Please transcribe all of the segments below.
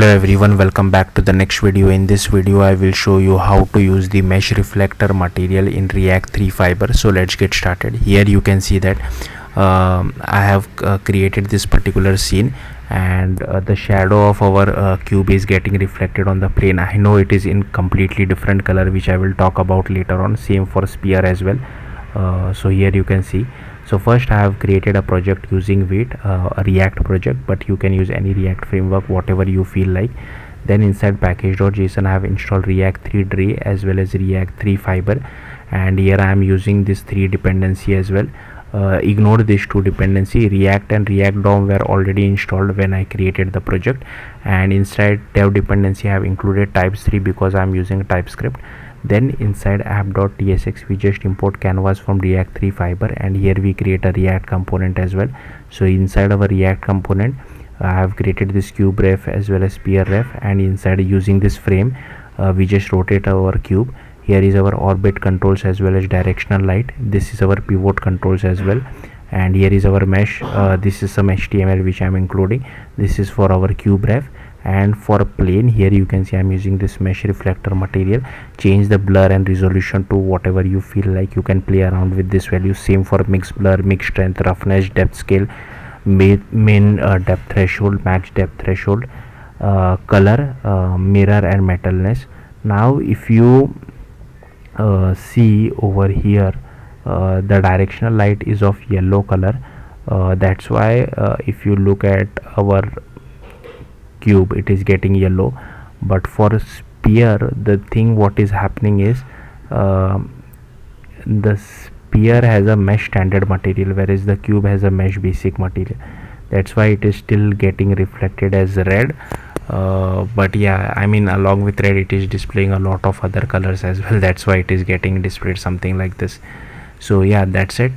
Hello everyone, welcome back to the next video. In this video I will show you how to use the mesh reflector material in React 3 fiber. So let's get started. Here you can see that I have created this particular scene, and the shadow of our cube is getting reflected on the plane. I know it is in completely different color, which I will talk about later on. Same for sphere as well. So here you can see. So first I have created a project using Wait, a React project, but you can use any React framework, whatever you feel like. Then inside package.json I have installed React 3 Dray as well as React 3 fiber, and here I am using this 3 dependency as well. Ignore these 2 dependency. React and React DOM were already installed when I created the project, and inside dev dependency I have included types 3 because I am using TypeScript. Then inside app.tsx we just import canvas from React 3 fiber, and here we create a React component as well. So inside our React component I have created this cube ref as well as sphere ref, and inside using this frame we just rotate our cube. Here is our orbit controls as well as directional light. This is our pivot controls as well, and here is our mesh. This is some HTML which I am including. This is for our cube ref. And for a plane, here you can see I'm using this mesh reflector material. Change the blur and resolution to whatever you feel like. You can play around with this value. Same for mix blur, mix strength, roughness, depth scale, main depth threshold, max depth threshold, color, mirror and metalness. Now if you see over here, the directional light is of yellow color. That's why if you look at our cube, it is getting yellow. But for sphere, the thing what is happening is the sphere has a mesh standard material, whereas the cube has a mesh basic material. That's why it is still getting reflected as red. But yeah, I mean, along with red it is displaying a lot of other colors as well. That's why it is getting displayed something like this. So yeah, that's it.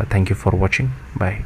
Thank you for watching. Bye.